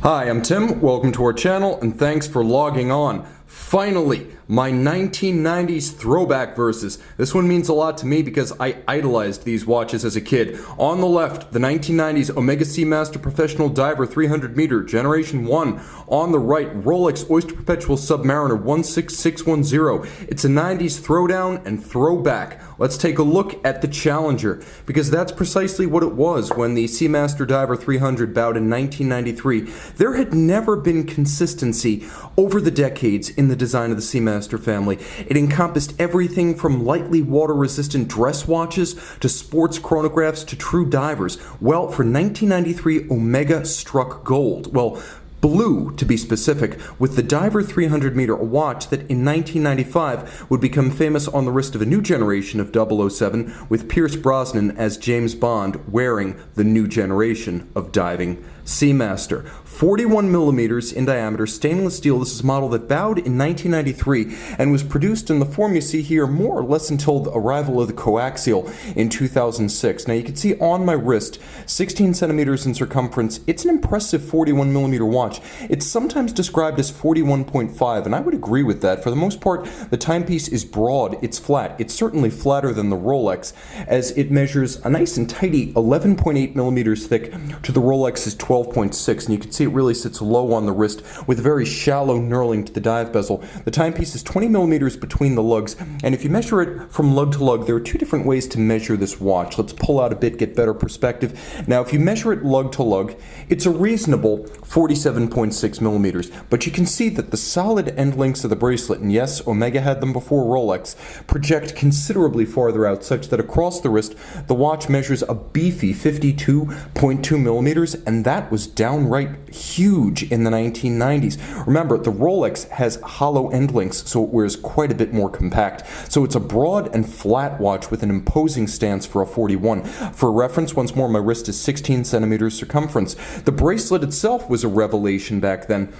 Hi, I'm Tim. Welcome to our channel, and thanks for logging on. Finally, my 1990s throwback versus. This one means a lot to me because I idolized these watches as a kid. On the left, the 1990s Omega Seamaster Professional Diver 300 meter, Generation 1. On the right, Rolex Oyster Perpetual Submariner 16610. It's a 90s throwdown and throwback. Let's take a look at the Challenger, because that's precisely what it was when the Seamaster Diver 300 bowed in 1993. There had never been consistency over the decades in the design of the Seamaster family. It encompassed everything from lightly water-resistant dress watches to sports chronographs to true divers. Well, for 1993, Omega struck gold. Well, blue, to be specific, with the Diver 300 meter, a watch that in 1995 would become famous on the wrist of a new generation of 007, with Pierce Brosnan as James Bond wearing the new generation of diving Seamaster. 41 millimeters in diameter, stainless steel. This is a model that bowed in 1993 and was produced in the form you see here more or less until the arrival of the coaxial in 2006. Now you can see on my wrist, 16 centimeters in circumference. It's an impressive 41 millimeter watch. It's sometimes described as 41.5, and I would agree with that. For the most part, the timepiece is broad, it's flat. It's certainly flatter than the Rolex, as it measures a nice and tidy 11.8 millimeters thick to the Rolex's 12.6, and you can see it really sits low on the wrist with a very shallow knurling to the dive bezel. The timepiece is 20 millimeters between the lugs, and if you measure it from lug to lug, there are two different ways to measure this watch. Let's pull out a bit, get better perspective. Now, if you measure it lug to lug, it's a reasonable 47.6 millimeters, but you can see that the solid end links of the bracelet, and yes, Omega had them before Rolex, project considerably farther out, such that across the wrist, the watch measures a beefy 52.2 millimeters, and that was downright huge in the 1990s. Remember, the Rolex has hollow end links, so it wears quite a bit more compact. So it's a broad and flat watch with an imposing stance for a 41. For reference, once more, my wrist is 16 centimeters circumference. The bracelet itself was a revelation back then.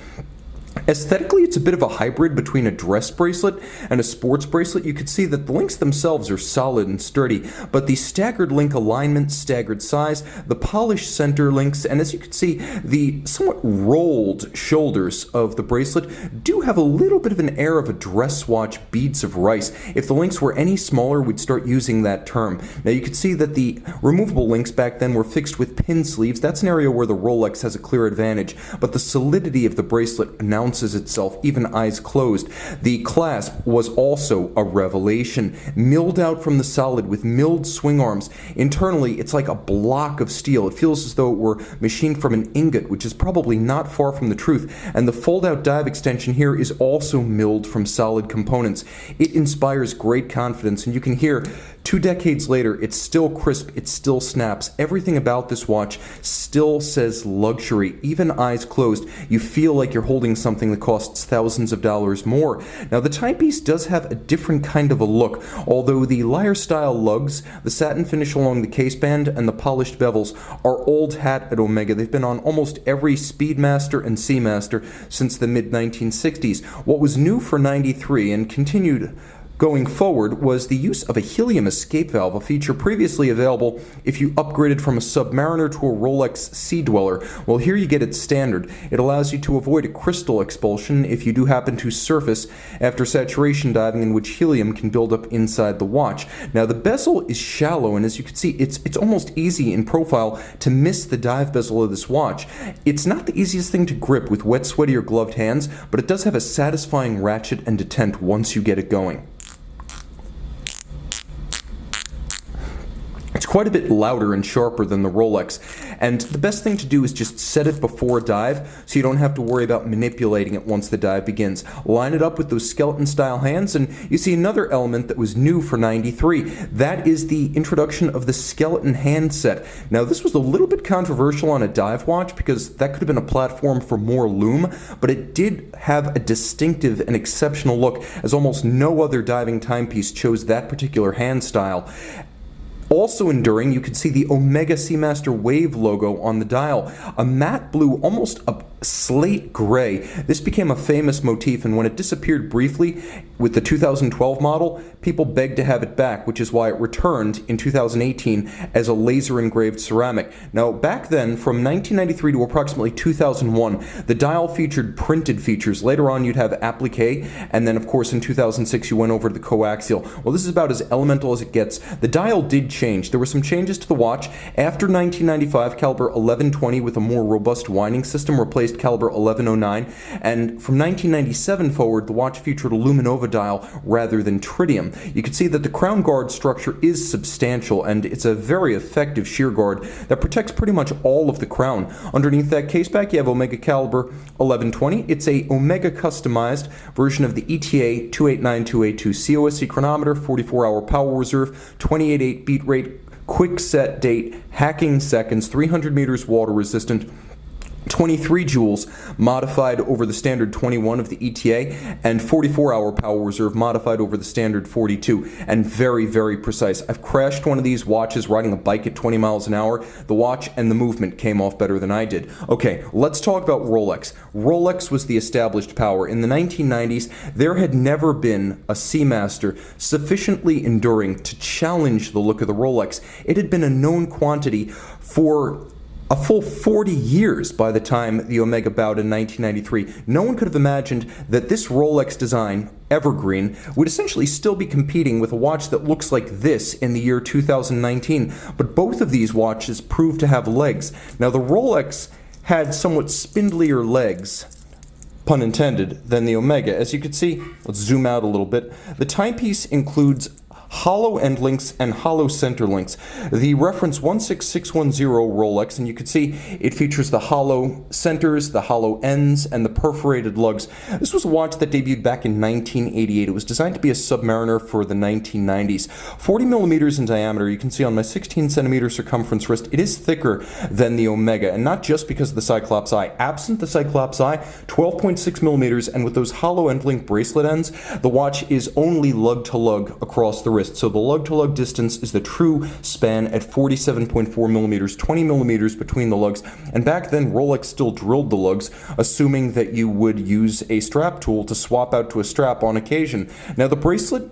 Aesthetically, it's a bit of a hybrid between a dress bracelet and a sports bracelet. You can see that the links themselves are solid and sturdy, but the staggered link alignment, staggered size, the polished center links, and as you can see, the somewhat rolled shoulders of the bracelet do have a little bit of an air of a dress watch beads of rice. If the links were any smaller, we'd start using that term. Now you can see that the removable links back then were fixed with pin sleeves. That's an area where the Rolex has a clear advantage, but the solidity of the bracelet announces itself, even eyes closed. The clasp was also a revelation, milled out from the solid with milled swing arms. Internally, it's like a block of steel. It feels as though it were machined from an ingot, which is probably not far from the truth. And the fold-out dive extension here is also milled from solid components. It inspires great confidence, and you can hear 2 decades later, it's still crisp, it still snaps. Everything about this watch still says luxury. Even eyes closed, you feel like you're holding something that costs thousands of dollars more. Now, the timepiece does have a different kind of a look, although the lyre-style lugs, the satin finish along the case band, and the polished bevels are old hat at Omega. They've been on almost every Speedmaster and Seamaster since the mid-1960s. What was new for 93 and continued going forward was the use of a Helium escape valve, a feature previously available if you upgraded from a Submariner to a Rolex Sea Dweller. Well, here you get it standard. It allows you to avoid a crystal expulsion if you do happen to surface after saturation diving, in which helium can build up inside the watch. Now, the bezel is shallow, and as you can see, it's almost easy in profile to miss the dive bezel of this watch. It's not the easiest thing to grip with wet, sweaty, or gloved hands, but it does have a satisfying ratchet and detent once you get it going. It's quite a bit louder and sharper than the Rolex, and the best thing to do is just set it before a dive so you don't have to worry about manipulating it once the dive begins. Line it up with those skeleton-style hands, and you see another element that was new for 93. That is the introduction of the skeleton handset. Now, this was a little bit controversial on a dive watch because that could have been a platform for more lume, but it did have a distinctive and exceptional look, as almost no other diving timepiece chose that particular hand style. Also enduring, you can see the Omega Seamaster Wave logo on the dial. A matte blue, almost a slate gray. This became a famous motif, and when it disappeared briefly with the 2012 model, people begged to have it back, which is why it returned in 2018 as a laser engraved ceramic. Now, back then, from 1993 to approximately 2001, the dial featured printed features. Later on, you'd have applique, and then, of course, in 2006, you went over to the coaxial. Well, this is about as elemental as it gets. The dial did change. There were some changes to the watch. After 1995, caliber 1120 with a more robust winding system replaced caliber 1109, and from 1997 forward, the watch featured a luminova dial rather than tritium. You can see that the crown guard structure is substantial, and it's a very effective shear guard that protects pretty much all of the crown. Underneath that caseback, you have Omega caliber 1120. It's a Omega customized version of the ETA 289282 COSC chronometer, 44-hour power reserve, 28.8 beat rate, quick set date, hacking seconds, 300 meters water resistant, 23 joules modified over the standard 21 of the ETA, and 44-hour power reserve modified over the standard 42, and very, very precise. I've crashed one of these watches riding a bike at 20 miles an hour. The watch and the movement came off better than I did. Okay, let's talk about Rolex. Rolex was the established power. In the 1990s, there had never been a Seamaster sufficiently enduring to challenge the look of the Rolex. It had been a known quantity for a full 40 years by the time the Omega bowed in 1993. No one could have imagined that this Rolex design, evergreen, would essentially still be competing with a watch that looks like this in the year 2019. But both of these watches proved to have legs. Now, the Rolex had somewhat spindlier legs, pun intended, than the Omega. As you can see, let's zoom out a little bit. The timepiece includes hollow end links and hollow center links. The reference 16610 Rolex, and you can see it features the hollow centers, the hollow ends, and the perforated lugs. This was a watch that debuted back in 1988. It was designed to be a Submariner for the 1990s. 40 millimeters in diameter. You can see on my 16 centimeter circumference wrist, it is thicker than the Omega, and not just because of the Cyclops eye. Absent the Cyclops eye, 12.6 millimeters, and with those hollow end link bracelet ends, the watch is only lug-to-lug across the wrist. So the lug-to-lug distance is the true span at 47.4 millimeters, 20 millimeters between the lugs. And back then, Rolex still drilled the lugs, assuming that you would use a strap tool to swap out to a strap on occasion. Now, the bracelet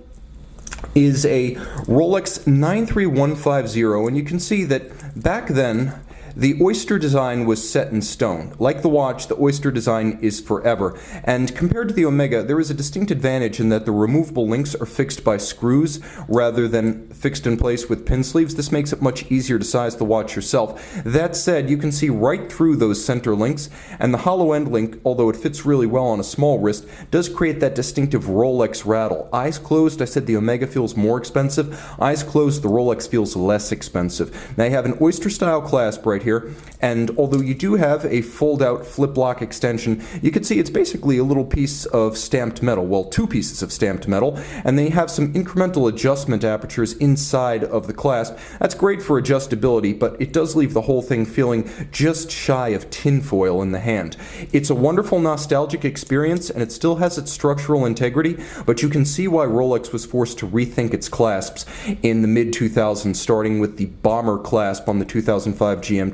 is a Rolex 93150, and you can see that back then, the Oyster design was set in stone. Like the watch, the Oyster design is forever. And compared to the Omega, there is a distinct advantage in that the removable links are fixed by screws rather than fixed in place with pin sleeves. This makes it much easier to size the watch yourself. That said, you can see right through those center links, and the hollow end link, although it fits really well on a small wrist, does create that distinctive Rolex rattle. Eyes closed, I said the Omega feels more expensive. Eyes closed, the Rolex feels less expensive. Now you have an Oyster style clasp right here, and although you do have a fold-out flip-lock extension, you can see it's basically a little piece of stamped metal, well, two pieces of stamped metal, and they have some incremental adjustment apertures inside of the clasp. That's great for adjustability, but it does leave the whole thing feeling just shy of tinfoil in the hand. It's a wonderful nostalgic experience, and it still has its structural integrity, but you can see why Rolex was forced to rethink its clasps in the mid-2000s, starting with the bomber clasp on the 2005 GMT.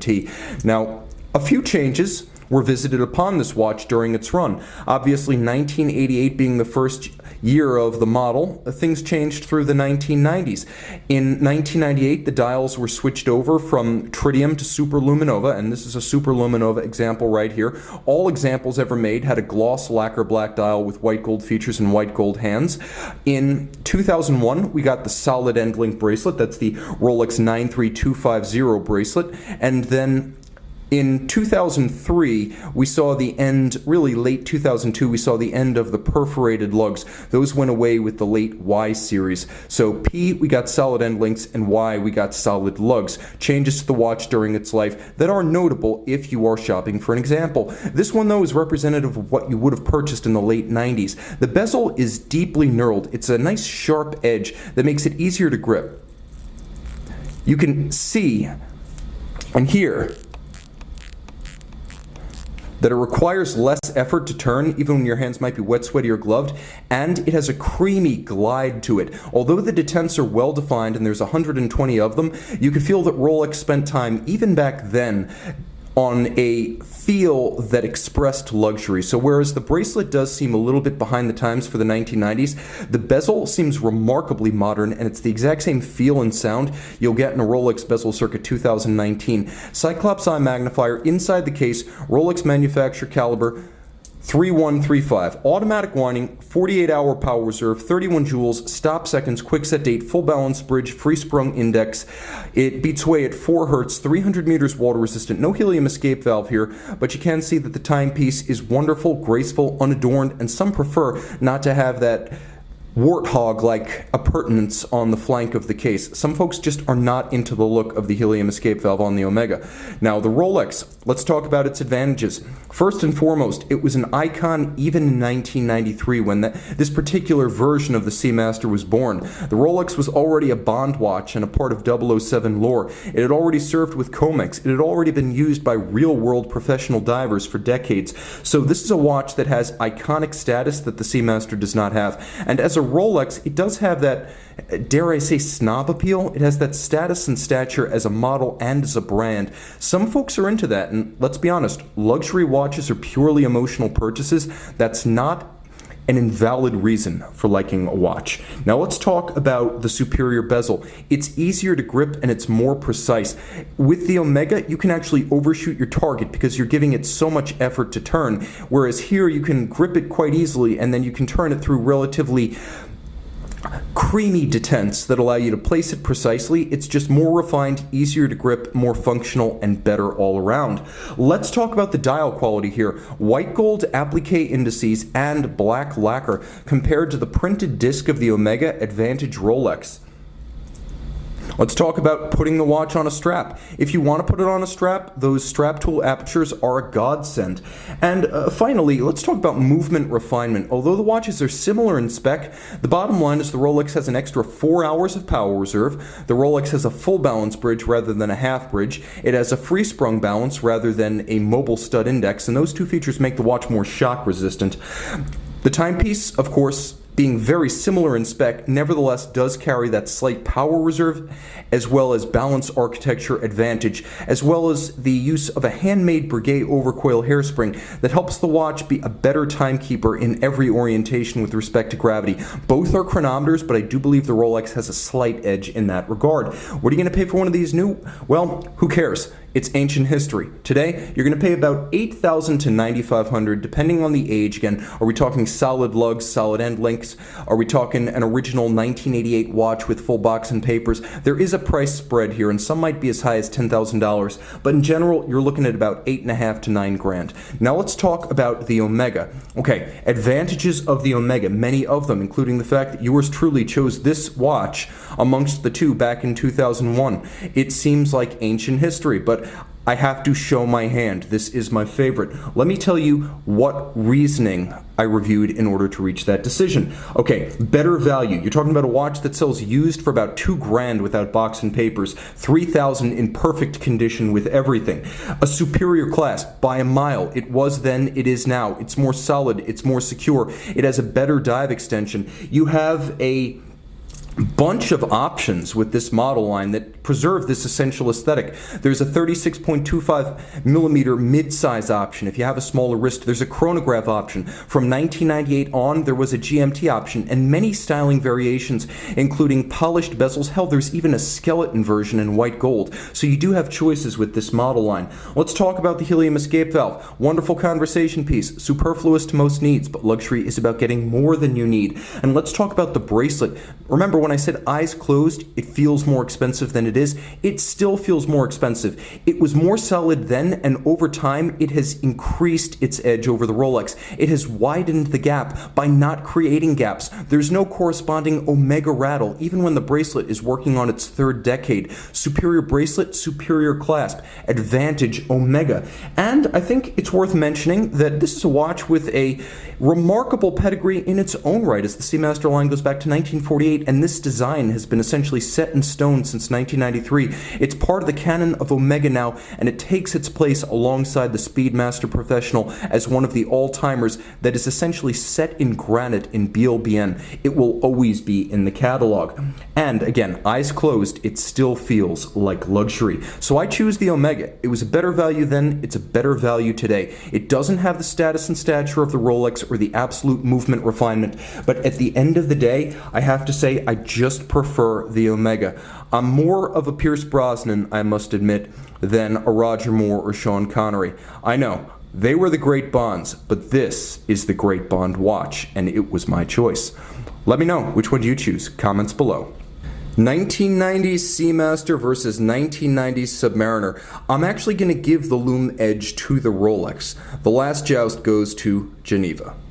Now, a few changes were visited upon this watch during its run. Obviously, 1988 being the first year of the model, things changed through the 1990s. In 1998, the dials were switched over from tritium to superluminova, and this is a superluminova example right here. All examples ever made had a gloss lacquer black dial with white gold features and white gold hands. In 2001, we got the solid end link bracelet. That's the Rolex 93250 bracelet. And then in 2003, we saw the end, really late 2002, we saw the end of the perforated lugs. Those went away with the late Y series. So P, we got solid end links, and Y, we got solid lugs. Changes to the watch during its life that are notable if you are shopping for an example. This one, though, is representative of what you would have purchased in the late 90s. The bezel is deeply knurled. It's a nice sharp edge that makes it easier to grip. You can see and hear that it requires less effort to turn, even when your hands might be wet, sweaty, or gloved, and it has a creamy glide to it. Although the detents are well defined and there's 120 of them, you can feel that Rolex spent time, even back then, on a feel that expressed luxury. So whereas the bracelet does seem a little bit behind the times for the 1990s, the bezel seems remarkably modern, and it's the exact same feel and sound you'll get in a Rolex bezel circa 2019. Cyclops eye magnifier inside the case, Rolex manufacturer caliber 3135. Automatic winding, 48-hour power reserve, 31 joules, stop seconds, quick set date, full balance bridge, free sprung index. It beats away at 4 hertz, 300 meters water resistant. No helium escape valve here, but you can see that the timepiece is wonderful, graceful, unadorned, and some prefer not to have that warthog-like appurtenance on the flank of the case. Some folks just are not into the look of the helium escape valve on the Omega. Now, the Rolex, let's talk about its advantages. First and foremost, it was an icon even in 1993 when this particular version of the Seamaster was born. The Rolex was already a Bond watch and a part of 007 lore. It had already served with Comex. It had already been used by real-world professional divers for decades. So this is a watch that has iconic status that the Seamaster does not have. And as a Rolex, it does have that, dare I say, snob appeal. It has that status and stature as a model and as a brand. Some folks are into that, and let's be honest, luxury watches are purely emotional purchases. That's not an invalid reason for liking a watch. Now let's talk about the superior bezel. It's easier to grip and it's more precise. With the Omega, you can actually overshoot your target because you're giving it so much effort to turn, whereas here you can grip it quite easily and then you can turn it through relatively creamy detents that allow you to place it precisely. It's just more refined, easier to grip, more functional, and better all around. Let's talk about the dial quality here. White gold applique indices and black lacquer compared to the printed disc of the Omega Advantage Rolex. Let's talk about putting the watch on a strap. If you want to put it on a strap, those strap tool apertures are a godsend. And finally, let's talk about movement refinement. Although the watches are similar in spec, the bottom line is the Rolex has an extra 4 hours of power reserve. The Rolex has a full balance bridge rather than a half bridge. It has a free sprung balance rather than a mobile stud index, and those two features make the watch more shock resistant. The timepiece, of course, being very similar in spec, nevertheless does carry that slight power reserve as well as balance architecture advantage, as well as the use of a handmade Breguet overcoil hairspring that helps the watch be a better timekeeper in every orientation with respect to gravity. Both are chronometers, but I do believe the Rolex has a slight edge in that regard. What are you going to pay for one of these new? Well, who cares? It's ancient history. Today, you're going to pay about $8,000 to $9,500, depending on the age. Again, are we talking solid lugs, solid end links? Are we talking an original 1988 watch with full box and papers? There is a price spread here, and some might be as high as $10,000. But in general, you're looking at about $8,500 to $9,000. Now let's talk about the Omega. Okay, advantages of the Omega, many of them, including the fact that yours truly chose this watch amongst the two back in 2001. It seems like ancient history, but I have to show my hand. This is my favorite. Let me tell you what reasoning I reviewed in order to reach that decision. Okay, better value. You're talking about a watch that sells used for about $2,000 without box and papers, $3,000 in perfect condition with everything. A superior clasp by a mile. It was then, it is now. It's more solid, it's more secure. It has a better dive extension. You have a bunch of options with this model line that preserve this essential aesthetic. There's a 36.25 millimeter mid-size option. If you have a smaller wrist, there's a chronograph option. From 1998 on, there was a GMT option and many styling variations, including polished bezels. Hell, there's even a skeleton version in white gold. So you do have choices with this model line. Let's talk about the helium escape valve. Wonderful conversation piece, superfluous to most needs, but luxury is about getting more than you need. And let's talk about the bracelet. Remember, when I said eyes closed, it feels more expensive than it is. It still feels more expensive. It was more solid then, and over time, it has increased its edge over the Rolex. It has widened the gap by not creating gaps. There's no corresponding Omega rattle, even when the bracelet is working on its third decade. Superior bracelet, superior clasp, advantage Omega. And I think it's worth mentioning that this is a watch with a remarkable pedigree in its own right, as the Seamaster line goes back to 1948, and this this design has been essentially set in stone since 1993. It's part of the canon of Omega now, and it takes its place alongside the Speedmaster Professional as one of the all-timers that is essentially set in granite in BLBN. It will always be in the catalog. And again, eyes closed, it still feels like luxury. So I choose the Omega. It was a better value then, it's a better value today. It doesn't have the status and stature of the Rolex or the absolute movement refinement, but at the end of the day, I have to say I just prefer the Omega. I'm more of a Pierce Brosnan, I must admit, than a Roger Moore or Sean Connery. I know, they were the great Bonds, but this is the great Bond watch, and it was my choice. Let me know, which one do you choose? Comments below. 1990s Seamaster versus 1990s Submariner. I'm actually going to give the Lume edge to the Rolex. The last joust goes to Geneva.